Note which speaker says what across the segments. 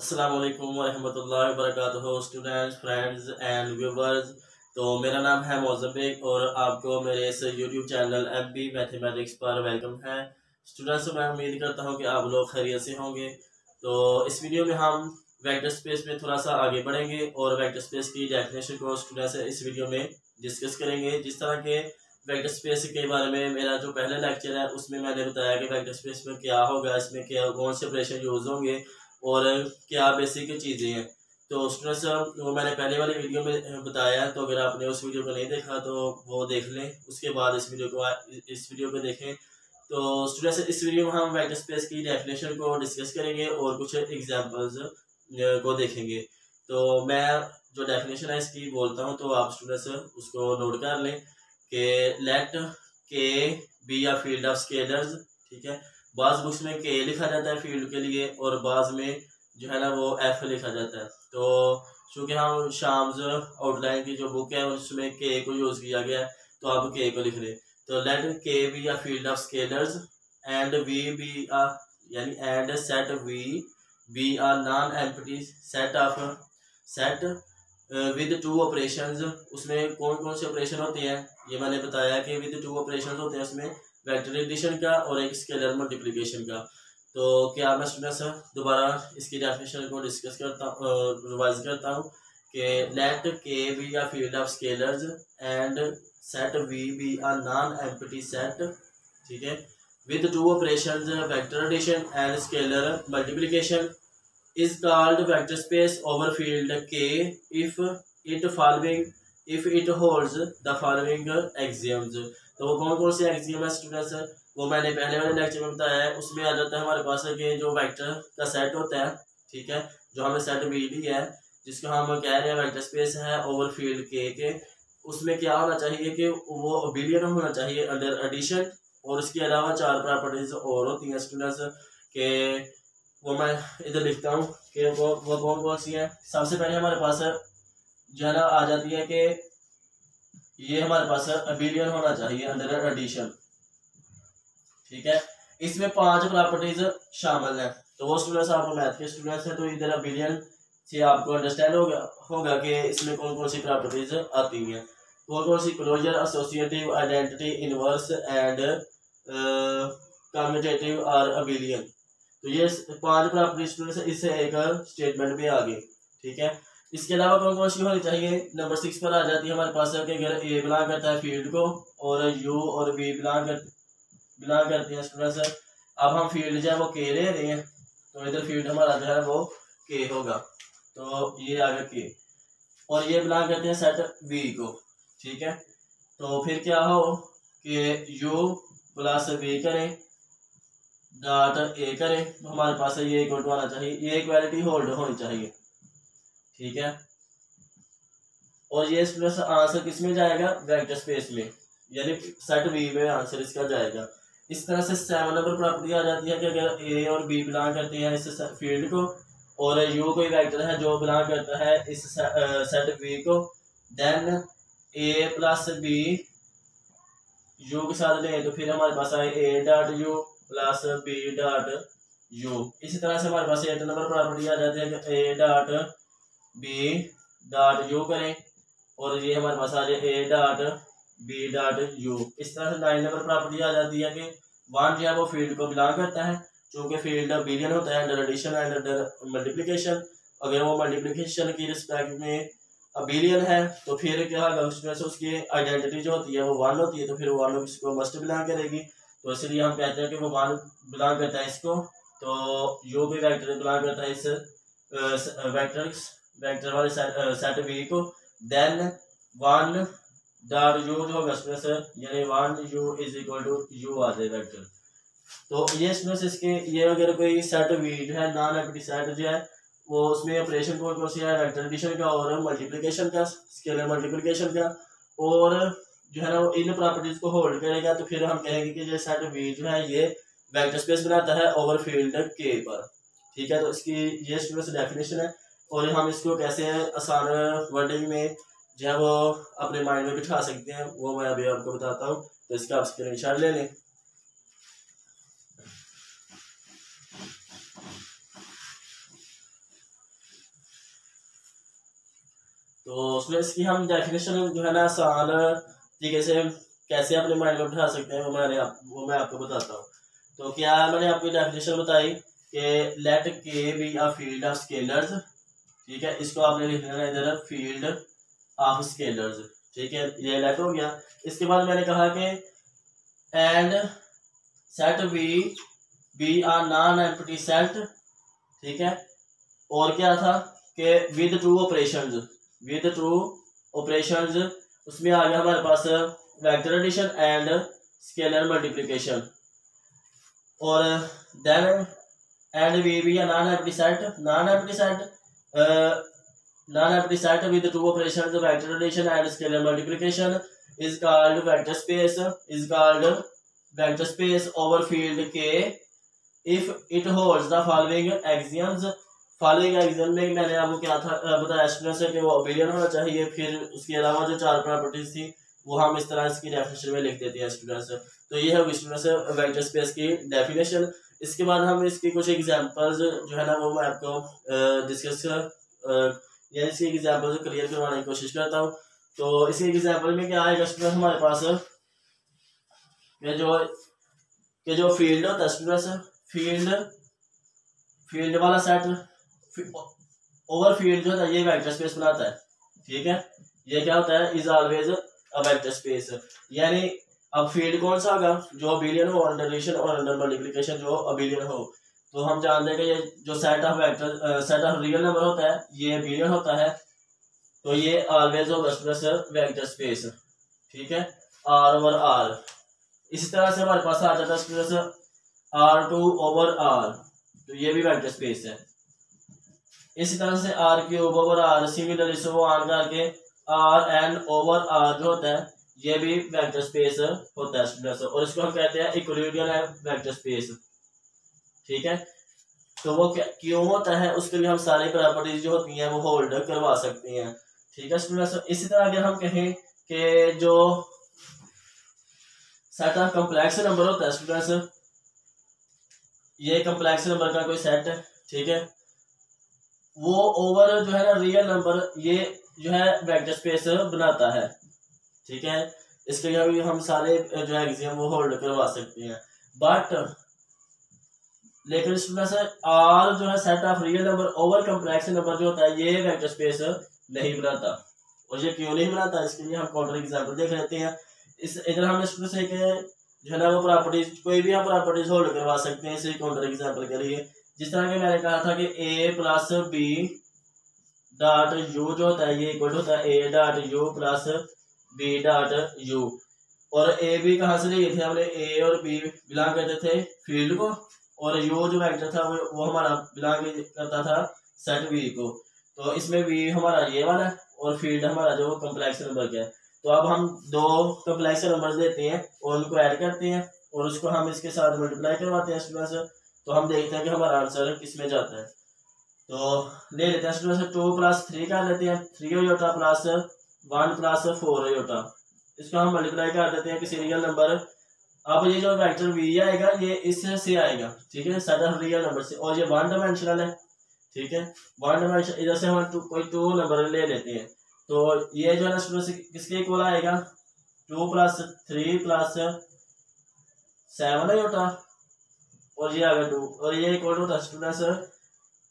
Speaker 1: अस्सलाम वालेकुम वरहमतुल्लाहि वबरकातुहू स्टूडेंट्स फ्रेंड्स एंड व्यूवर्स। तो मेरा नाम है मौज़म बेग और आपको मेरे इस यूट्यूब चैनल MB मैथमेटिक्स पर वेलकम है। स्टूडेंट्स, मैं उम्मीद करता हूँ कि आप लोग खैरियत से होंगे। तो इस वीडियो में हम वेक्टर स्पेस में थोड़ा सा आगे बढ़ेंगे और वेक्टर स्पेस की डेफिनेशन को स्टूडेंट्स इस वीडियो में डिस्कस करेंगे। जिस तरह के वेक्टर स्पेस के बारे में मेरा जो पहला लेक्चर है उसमें मैंने बताया कि वेक्टर स्पेस में क्या होगा, इसमें क्या कौन से ऑपरेशन यूज होंगे और क्या बेसिक चीज़ें हैं। तो स्टूडेंट्स, वो मैंने पहले वाली वीडियो में बताया, तो अगर आपने उस वीडियो को नहीं देखा तो वो देख लें, उसके बाद इस वीडियो को देखें। तो स्टूडेंट्स, इस वीडियो में हम वेक्टर स्पेस की डेफिनेशन को डिस्कस करेंगे और कुछ एग्जांपल्स को देखेंगे। तो मैं जो डेफिनेशन है इसकी बोलता हूँ, तो आप स्टूडेंट्स उसको नोट कर लें कि let K be a field of scalars. ठीक है, बाज बुक्स में के लिखा जाता है फील्ड के लिए और बाज में जो है ना वो एफ लिखा जाता है। तो चूँकि हम शाम्स आउटलाइन की जो बुक है उसमें के को यूज़ किया गया है, तो आप के को लिख लें। तो let K be a field of scalars and V be a यानी and set V be a non empty set of set with two operations. उसमें कौन कौन से ऑपरेशन होते हैं ये मैंने बताया कि विद टू ऑपरेशन होते हैं उसमें वेक्टर एडिशन का और एक स्केलर मल्टीप्लिकेशन का। तो क्या मैं स्टूडेंट्स दोबारा इसकी डेफिनेशन को डिस्कस करता रिवाइज करता हूँ कि let K be a field of scalars and set V be a non empty set. ठीक है, with two operations vector addition and scalar multiplication is called vector space over field K if it holds the following axioms। तो वो कौन कौन से axiom है students, वो मैंने पहले वाले लेक्चर में बताया है। उसमें आ जाता है हमारे पास कि जो वेक्टर का सेट होता है, ठीक है, जो हमने सेट बी लिया है जिसको हम कह रहे हैं वेक्टर स्पेस है ओवर फील्ड के, उसमें क्या होना चाहिए कि वो अबिलियन होना चाहिए अंडर एडिशन। और इसके अलावा चार प्रॉपर्टीज और होती हैं स्टूडेंट्स के, वो मैं इधर लिखता हूँ कि वो कौन कौन सी है। सबसे पहले हमारे पास जो है ना आ जाती है कि ये हमारे पास अबिलियन होना चाहिए अंडर एडिशन। ठीक है, इसमें 5 प्रॉपर्टीज शामिल हैं। तो वो स्टूडेंट्स आपको मैथ के स्टूडेंट्स हैं तो इधर अबिलियन से आपको अंडरस्टैंड होगा कि इसमें कौन कौन सी प्रॉपर्टीज आती हैं। कौन कौन सी closure, associative, identity, inverse and commutative और अबिलियन। तो ये 5 प्रॉपर्टी स्टूडेंट्स इससे एक स्टेटमेंट में आ गई। ठीक है, इसके अलावा कौन कौन सी होनी चाहिए। नंबर 6 पर आ जाती है हमारे पास कि अगर ए बिलोंग करता है फील्ड को और यू और बी बिलोंग करते हैं स्टूडेंट्स। अब हम फील्ड जो है वो के ले रहे हैं, तो इधर फील्ड हमारा जो है वो के होगा, तो ये आ गया के, और ये बिलोंग करते हैं सेट वी को। ठीक है, तो फिर क्या हो कि यू प्लस वी करें डॉट ए करें, तो हमारे पास ये इक्वल टू आना चाहिए, ये इक्वालिटी होल्ड होनी चाहिए। ठीक है, और ये स्टूडेंट्स आंसर किस में जाएगा, वेक्टर स्पेस में, यानी सेट वी में आंसर इसका जाएगा। इस तरह से 7 नंबर प्रॉपर्टी आ जाती है कि अगर ए और बी बिलोंग करते हैं इस फील्ड को और यू कोई वेक्टर है जो बिलोंग करता है इस सेट वी को, then A plus B U के साथ लें तो फिर हमारे पास आए A dot U plus B dot U. इसी तरह से हमारे पास 8 नंबर प्रॉपर्टी आ जाती है कि A dot B dot U करें और ये हमारे पास आ जाए A dot B dot U. इस तरह से 9 नंबर प्रॉपर्टी आ जाती है कि 1 जो है वो फील्ड को बिलोंग करता है, चूंकि फील्ड बिलियन होता है under addition and under multiplication. अगर वो मल्टीप्लिकेशन की रिस्पेक्ट में अबिलियन है तो फिर क्या होगा उसमें से उसकी आइडेंटिटी जो होती है वो 1 होती है, तो फिर 1 इसको मस्ट बिलोंग करेगी। तो इसलिए हम कहते हैं कि वो 1 बिलोंग करता है इसको, तो यू भी वेक्टर बिलोंग करता है इस वेक्टर वाले सेट वी को। देन 1 डॉट यू जो होगा यानी 1 u is equal to u आ जाए वेक्टर। तो ये इसके ये अगर कोई सेट वी जो है नॉन एम्प्टी सेट जो है वो उसमें ऑपरेशन कौन कौन सी है, वेक्टर एडिशन का और मल्टीप्लिकेशन का, स्केलर मल्टीप्लिकेशन का, और जो है ना वो इन प्रॉपर्टीज को होल्ड करेगा, तो फिर हम कहेंगे कि ये सेट वी जो है ये वेक्टर स्पेस बनाता है ओवर फील्ड के पर। ठीक है, तो इसकी ये स्टूडेंट्स डेफिनेशन है और हम इसको कैसे आसान वर्डिंग में जो है वो अपने माइंड में बिठा सकते हैं वो मैं अभी आपको बताता हूँ। तो इसका आप स्क्रीनशॉट ले लें। तो उसमें इसकी हम डेफिनेशन जो है ना आसान तरीके से कैसे अपने माइंड में बिठा सकते हैं वो मैं आपको बताता हूँ। तो क्या मैंने आपको डेफिनेशन बताई कि let K be a field of scalars, ठीक है, इसको आपने लिखना है इधर फील्ड ऑफ स्केलर्स, ठीक है, ये लेट हो गया। इसके बाद मैंने कहा कि and set B a non empty set, ठीक है, और क्या था कि विद ट्रू ऑपरेशंस उसमें आ गया हमारे पास vector addition and scalar multiplication, और then and be a non empty set with two operations vector addition and scalar multiplication is called vector space over field K if it holds the following axioms। में मैंने आपको क्या था बताया students कि वो abelian होना चाहिए, फिर उसके अलावा जो 4 प्रॉपर्टीज थी वो हम इस तरह इसकी डेफिनेशन में लिख देते हैं स्टूडेंट्स। तो ये है स्टूडेंट्स वेक्टर स्पेस की डेफिनेशन। इसके बाद हम इसकी कुछ एग्जांपल्स जो है ना वो मैं आपको डिस्कस या इसके एग्जाम्पल क्लियर करवाने की कोशिश करता हूँ। तो इसके एग्जाम्पल में क्या आएगा स्टूडेंट, हमारे पास ये जो फील्ड होता है स्टूडेंट्स, फील्ड वाला सेट ओवर फील्ड जो होता है ये वेक्टर स्पेस बनाता है, ठीक है। ये क्या होता है, is always a vector space. यानी अब फील्ड कौन सा होगा, जो अबेलियन हो, अंडर एडिशन और अंडर मल्टीप्लिकेशन जो अबेलियन हो। तो हम जानते हैं कि ये जो सेट ऑफ रियल नंबर होता है ये अबेलियन होता है, तो ये ऑलवेज होगा वेक्टर स्पेस, ठीक है, आर ओवर आर। इसी तरह से हमारे पास आ जाता है स्टूडेंट्स R2 ओवर आर, तो ये भी वेक्टर स्पेस है। इसी तरह से R3 ओवर आर, सिमिलरली से वो आन करके Rn ओवर आर जो होता है ये भी वेक्टर स्पेस होता है स्टूडेंट्स, और इसको हम कहते हैं इक्विलिब्रियम वेक्टर स्पेस, ठीक है। तो वो क्यों होता है, उसके लिए हम सारी प्रॉपर्टीज जो होती हैं वो होल्ड करवा सकते हैं, ठीक है स्टूडेंट्स। इसी तरह अगर हम कहें कि जो सेट ऑफ कॉम्प्लेक्स नंबर होता है स्टूडेंट्स, ये कॉम्प्लेक्स नंबर का कोई सेट है, ठीक है, वो ओवर जो है ना रियल नंबर ये जो है वेक्टर स्पेस बनाता है, ठीक है। इसके लिए हम सारे जो है एक्सियम वो होल्ड करवा सकते हैं। बट लेकिन स्टूडेंट्स आर जो है set of real number over complex number जो होता है ये वेक्टर स्पेस नहीं बनाता, और ये क्यों नहीं बनाता इसके लिए हम काउंटर एग्जांपल देख लेते हैं। इस इधर हमने स्टूडेंट्स एक जो है ना वो प्रॉपर्टीज कोई भी हम प्रॉपर्टीज होल्ड करवा सकते हैं इसी काउंटर एग्जांपल के लिए। जिस तरह के मैंने कहा था कि a plus B dot you जो होता है ये इक्वल होता है a dot U plus b dot U, और a b कहाँ से लिए थे हमने, a और b बिलोंग करते थे फील्ड को, और u जो वेक्टर था वो हमारा बिलोंग करता था सेट v को। तो इसमें v हमारा ये वाला और फील्ड हमारा जो कॉम्प्लेक्स नंबर का है। तो अब हम दो कॉम्प्लेक्स नंबर लेते हैं और उनको ऐड करते हैं और उसको हम इसके साथ मल्टीप्लाई करवाते हैं स्टूडेंट्स, तो हम देखते हैं कि हमारा आंसर किसमें जाता है। तो ले लेते हैं स्टूडेंट्स 2 प्लस 3 कर लेते हैं, 3 अयोटा प्लस 1 प्लस 4 अयोटा, इसको हम मल्टीप्लाई कर देते हैं किसी रियल नंबर। अब ये जो वेक्टर v आएगा ये इससे आएगा, ठीक है, सेट ऑफ रियल नंबर से, और ये 1 डायमेंशनल है, ठीक है, 1 डायमेंशनल। इधर से हम कोई 2 नंबर ले लेते हैं, तो ये जो है ना स्टूडेंट्स किसके इक्वल आएगा, 2 प्लस 3 प्लस 7 अयोटा, और ये आ गया 2, और ये इक्वल होता है स्टूडेंट्स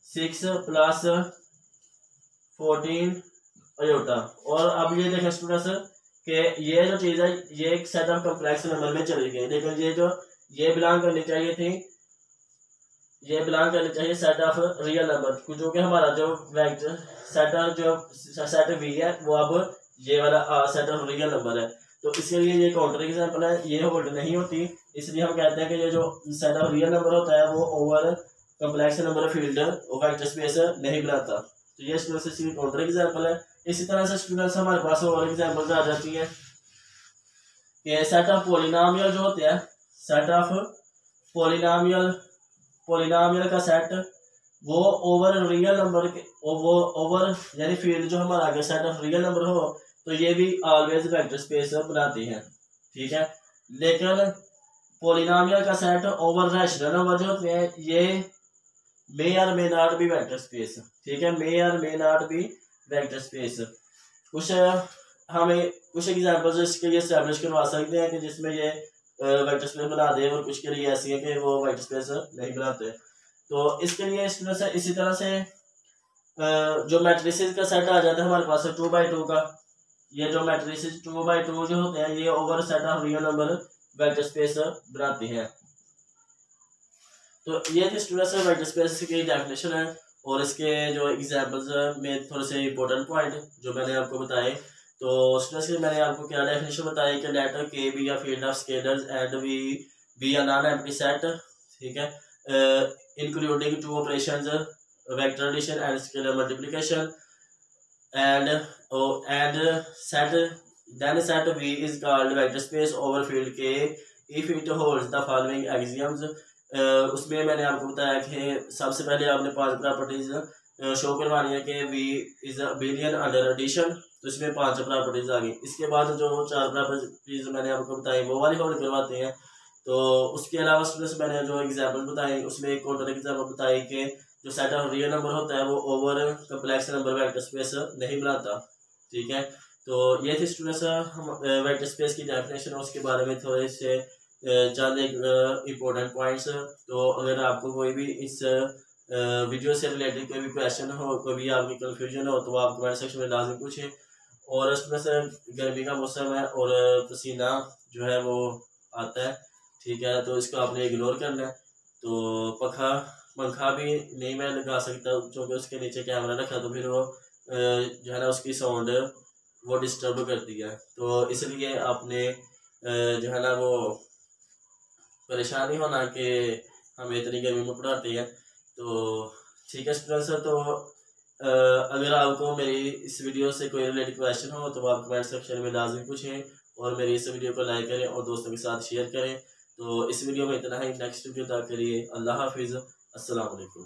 Speaker 1: 6 प्लस 14 अयोटा। और अब ये देखें स्टूडेंट्स कि ये जो चीज़ है ये एक सेट ऑफ कॉम्प्लेक्स नंबर में चली गई, लेकिन ये बिलोंग करनी चाहिए थी, ये बिलोंग करनी चाहिए सेट ऑफ रियल नंबर, जो कि हमारा जो वेक्टर सेट वी है वो अब ये वाला सेट ऑफ रियल नंबर है। तो इसके लिए ये काउंटर एग्जांपल है, ये होल्ड नहीं होती, इसलिए हम कहते हैं कि ये जो सेट ऑफ रियल नंबर होता है वो over complex number field vector space नहीं बनाता। तो ये स्टूडेंट्स इसकी काउंटर एग्जांपल है। इसी तरह से स्टूडेंट्स हमारे पास और एग्जांपल्स आ जाती है कि सेट ऑफ पॉलिनोमियल जो होते हैं, सेट ऑफ पॉलिनोमियल का सेट वो ओवर रियल नंबर के वो ओवर यानी फील्ड जो हमारा आगे सेट ऑफ रियल नंबर हो तो ये भी ऑलवेज वेक्टर स्पेस बनाती है, ठीक है। लेकिन पॉलिनोमियल का सेट ओवर रैशनल नंबर जो होते हैं ये मे और may not be vector space, ठीक है, मे और may not be vector space. कुछ हमें कुछ एग्जाम्पल्स इसके लिए एस्टैब्लिश करवा सकते हैं कि जिसमें ये वेक्टर स्पेस बना दे, और कुछ के लिए ऐसी है कि वो वेक्टर स्पेस नहीं बनाते। तो इसके लिए इसी तरह से जो मैट्रिसेस का सेट आ जाता है हमारे पास 2x2 का, ये जो मैट्रिसेस 2x2 जो होते हैं ये over set of real number vector space बनाते हैं। तो ये थी स्टूडेंट्स वेक्टर स्पेस की डेफिनेशन है, और इसके जो एग्जांपल्स में थोड़े से इंपॉर्टेंट पॉइंट जो मैंने आपको बताए। तो स्टूडेंट्स मैंने आपको क्या डेफिनेशन बताई कि लेटर के बी या field of scalars and V be a non empty set, ठीक है, including two operations vector addition and scalar multiplication and set then set V is called vector space over field K if it holds the following axioms। उसमें मैंने आपको बताया कि सबसे पहले आपने 5 प्रॉपर्टीज शो करवानी है कि V is abelian under addition, तो इसमें 5 प्रॉपर्टीज आ गई। इसके बाद जो 4 प्रॉपर्टीज मैंने आपको बताई वो वाली होल्ड करवाते हैं। तो उसके अलावा स्टूडेंट्स मैंने जो एग्जाम्पल बताए उसमें एक काउंटर एग्जाम्पल बताई कि जो सेट ऑफ रियल नंबर होता है वो over complex number vector space नहीं बनाता, ठीक है। तो ये थी स्टूडेंट्स वेक्टर स्पेस की डेफिनेशन, उसके बारे में थोड़े से चंद एक इम्पोर्टेंट पॉइंट्स। तो अगर आपको कोई भी इस वीडियो से रिलेटेड कोई भी क्वेश्चन हो, कोई भी आपकी कन्फ्यूजन हो, तो आप कमेंट सेक्शन में लाजमी पूछें। और स्टूडेंट्स गर्मी का मौसम है और पसीना जो है वो आता है, ठीक है, तो इसको आपने इग्नोर करना है। तो पंखा भी नहीं मैं लगा सकता क्योंकि उसके नीचे कैमरा रखा, तो फिर वो जो है ना उसकी साउंड वो डिस्टर्ब करती है। तो इसलिए आपने जो है ना वो परेशानी होना कि हम इतनी गर्मी में पढ़ाते हैं। तो ठीक है स्टूडेंट्स, तो अगर आपको मेरी इस वीडियो से कोई रिलेटेड क्वेश्चन हो तो आप कमेंट सेक्शन में लाजमी पूछें, और मेरी इस वीडियो को लाइक करें और दोस्तों के साथ शेयर करें। तो इस वीडियो में इतना ही, नेक्स्ट वीडियो तक के लिए अल्लाह हाफिज़, अस्सलाम वालेकुम।